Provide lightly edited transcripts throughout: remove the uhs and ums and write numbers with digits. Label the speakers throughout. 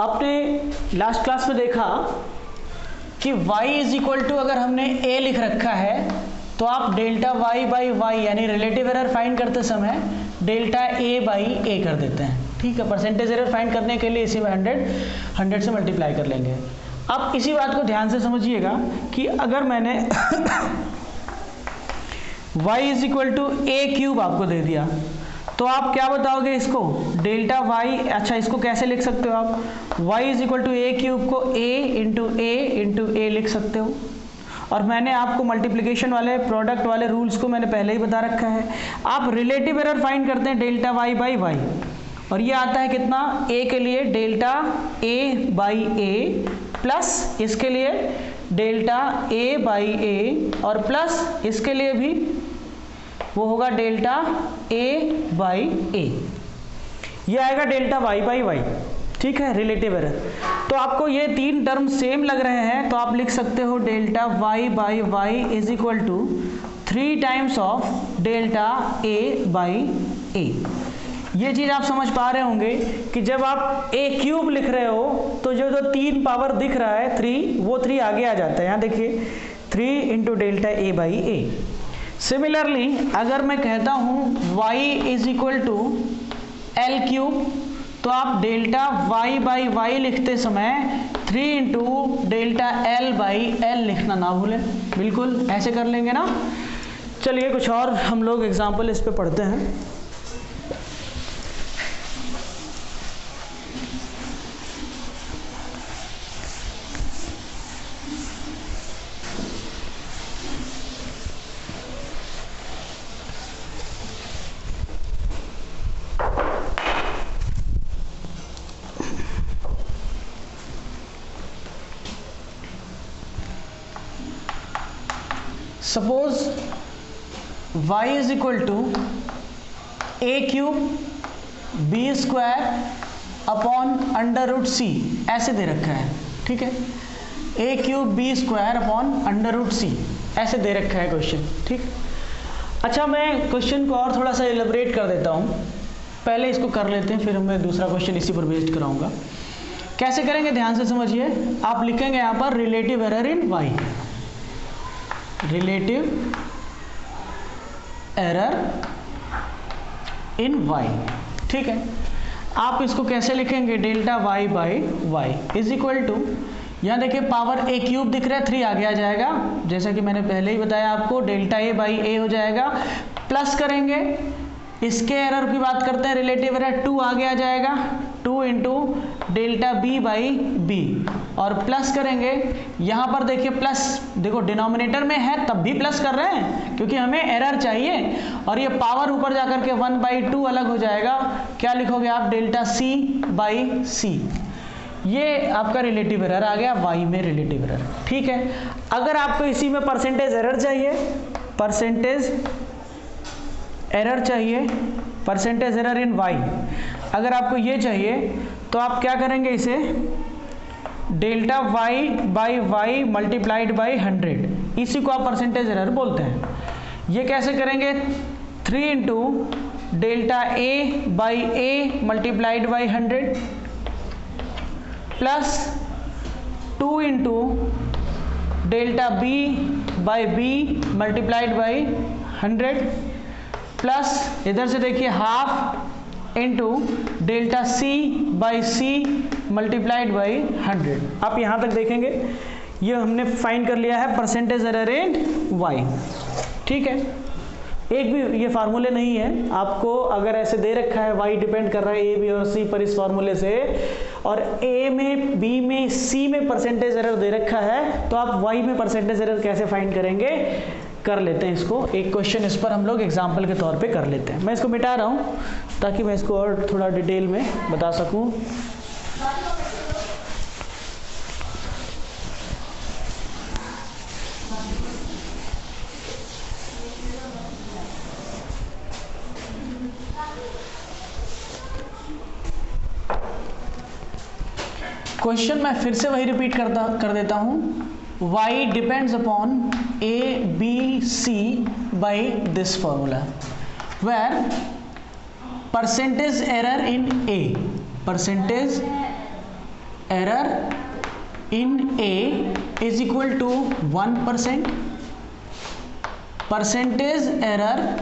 Speaker 1: आपने last class में देखा कि y इज इक्वल टू, अगर हमने a लिख रखा है तो आप डेल्टा y बाई वाई यानी रिलेटिव एरर फाइंड करते समय डेल्टा a बाई a कर देते हैं। ठीक है, परसेंटेज एरर फाइंड करने के लिए इसी में 100 से मल्टीप्लाई कर लेंगे। अब इसी बात को ध्यान से समझिएगा कि अगर मैंने y is equal to a cube आपको दे दिया तो आप क्या बताओगे इसको, डेल्टा y, अच्छा इसको कैसे लिख सकते हो आप, y is equal to a cube को a लिख सकते हो। और मैंने आपको मल्टीप्लिकेशन वाले प्रोडक्ट वाले रूल्स को मैंने पहले ही बता रखा है। आप रिलेटिव एरर फाइंड करते हैं डेल्टा y बाई वाई, और ये आता है कितना, a के लिए delta a by a plus इसके लिए डेल्टा a बाई a और प्लस इसके लिए भी वो होगा डेल्टा a बाई a, ये आएगा डेल्टा y बाई वाई। ठीक है, रिलेटिव एरर। तो आपको ये तीन टर्म सेम लग रहे हैं तो आप लिख सकते हो delta y by y is equal to 3 times of delta a by a। ये चीज़ आप समझ पा रहे होंगे कि जब आप a क्यूब लिख रहे हो तो जो जो 3 पावर दिख रहा है 3, वो 3 आगे आ जाता है। यहाँ देखिए 3 into delta a by a। Similarly अगर मैं कहता हूँ y is equal to L cube तो आप डेल्टा y बाई वाई लिखते समय 3 into delta L by L लिखना ना भूलें। बिल्कुल ऐसे कर लेंगे ना। चलिए कुछ और हम लोग एग्जाम्पल इस पे पढ़ते हैं। Suppose y is equal to a cube B square upon under root C, ऐसे दे रखा है। ठीक है, a cube B square upon under root C ऐसे दे रखा है क्वेश्चन। ठीक, अच्छा मैं क्वेश्चन को और थोड़ा सा एलिब्रेट कर देता हूँ। पहले इसको कर लेते हैं, फिर मैं दूसरा क्वेश्चन इसी पर बेस्ड कराऊंगा। कैसे करेंगे ध्यान से समझिए। आप लिखेंगे यहाँ पर relative error in y, relative error in y। ठीक है, आप इसको कैसे लिखेंगे, delta y by y is equal to, यहाँ देखिए पावर a क्यूब दिख रहा है 3 आगे आ जाएगा, जैसा कि मैंने पहले ही बताया आपको, डेल्टा a बाई a हो जाएगा। प्लस करेंगे, इसके एरर की बात करते हैं, रिलेटिव एरर 2 आगे आ जाएगा, 2 into delta b by b, और प्लस करेंगे, यहाँ पर देखिए प्लस, देखो डिनोमिनेटर में है तब भी प्लस कर रहे हैं क्योंकि हमें एरर चाहिए, और ये पावर ऊपर जाकर के 1/2 अलग हो जाएगा। क्या लिखोगे आप, डेल्टा c बाई c। ये आपका रिलेटिव एरर आ गया y में रिलेटिव एरर। ठीक है, अगर आपको इसी में परसेंटेज एरर चाहिए, परसेंटेज एरर चाहिए, परसेंटेज एरर इन y, अगर आपको ये चाहिए तो आप क्या करेंगे, इसे delta y by y multiplied by 100, इसी को आप परसेंटेज एरर बोलते हैं। ये कैसे करेंगे, 3 into delta a by a multiplied by 100 plus 2 into delta b by b multiplied by 100 plus इधर से देखिए half into delta c by c multiplied by 100। आप यहाँ तक देखेंगे ये हमने फाइंड कर लिया है परसेंटेज एरर इन y। ठीक है, एक भी ये फार्मूले नहीं है, आपको अगर ऐसे दे रखा है y डिपेंड कर रहा है a b और c पर इस फार्मूले से, और a में b में c में परसेंटेज एरर दे रखा है, तो आप y में परसेंटेज एरर कैसे फाइंड करेंगे, कर लेते हैं इसको। एक क्वेश्चन इस पर हम लोग एग्जाम्पल के तौर पे कर लेते हैं। मैं इसको मिटा रहा हूँ ताकि मैं इसको और थोड़ा डिटेल में बता सकूँ। क्वेश्चन मैं फिर से वही रिपीट कर देता हूँ। y depends upon a b c by this formula where percentage error in a, percentage error in A is equal to 1%, percentage error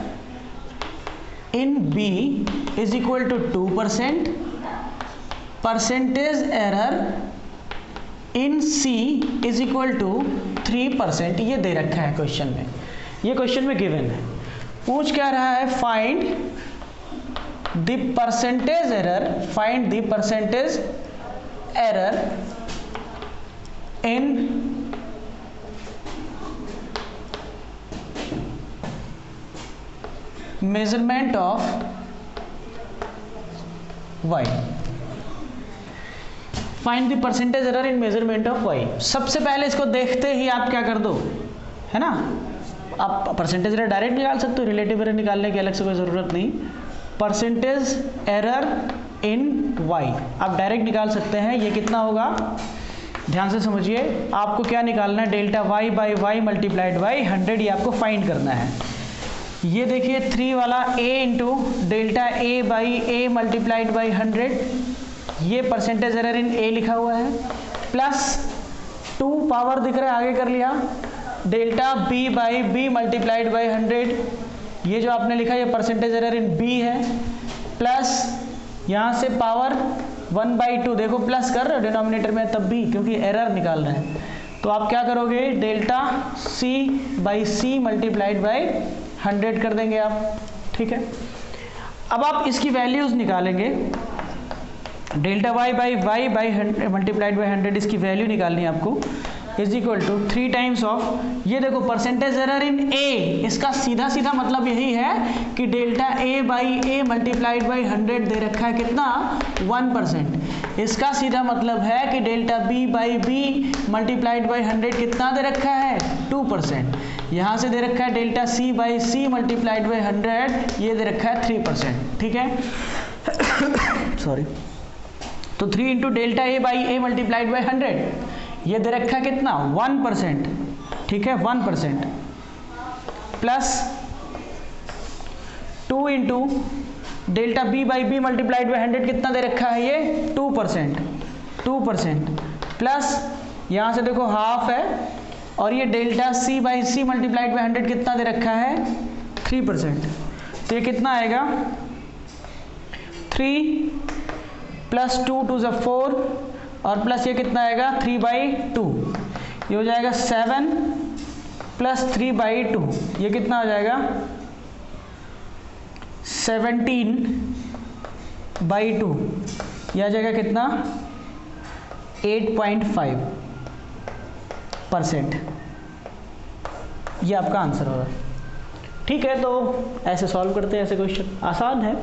Speaker 1: in B is equal to 2%, percentage error in C is equal to 3%। ये दे रखा है question में, ये question में given है। पूछ क्या रहा है, find the percentage error, find the percentage error in measurement of y, find the percentage error in measurement of y। सबसे पहले इसको देखते ही आप क्या कर दो, है ना, आप परसेंटेज एरर डायरेक्ट निकाल सकते हो, रिलेटिव एरर निकालने की अलग से कोई ज़रूरत नहीं। परसेंटेज एरर इन y आप डायरेक्ट निकाल सकते हैं। ये कितना होगा, ध्यान से समझिए, आपको क्या निकालना है, delta y by y multiplied by 100, ये आपको फाइंड करना है। ये देखिए 3 वाला a into delta a by A multiplied by 100, ये परसेंटेज एरर इन a लिखा हुआ है, प्लस 2 पावर दिख रहा है, आगे कर लिया, delta b by b multiplied by 100, ये जो आपने लिखा ये परसेंटेज एरर इन b है, प्लस यहाँ से पावर 1/2, देखो प्लस कर रहे हो डिनोमिनेटर में तब भी, क्योंकि एरर निकाल रहे हैं। तो आप क्या करोगे, delta c by C multiplied by 100 कर देंगे आप, ठीक है। अब आप इसकी वैल्यूज निकालेंगे, delta y by y by multiplied by 100, इसकी वैल्यू निकालनी है आपको, is equal to 3 times of, ये देखो परसेंटेज एरर इन a, इसका सीधा सीधा मतलब यही है कि delta a by A multiplied by 100 दे रखा है कितना, 1%। इसका सीधा मतलब है कि delta b by b multiplied by 100 कितना दे रखा है, 2%। यहाँ से दे रखा है delta c by C multiplied by 100, ये दे रखा है 3%, ठीक है। सॉरी, तो 3 into delta a by A multiplied by 100, ये दे रखा है कितना, 1%, ठीक है, 1%, plus 2 into delta b by b multiplied by 100 कितना दे रखा है, ये 2%, प्लस यहाँ से देखो हाफ है, और ये delta c by c multiplied by 100 कितना दे रखा है, 3%। तो ये कितना आएगा, 3 प्लस 2 2 ज़ा 4, और प्लस ये कितना आएगा, 3/2, ये हो जाएगा 7 प्लस 3/2, ये कितना हो जाएगा, 17/2, यह आ जाएगा कितना, 8.5%। ये आपका आंसर होगा, ठीक है। तो ऐसे सॉल्व करते हैं, ऐसे क्वेश्चन आसान है।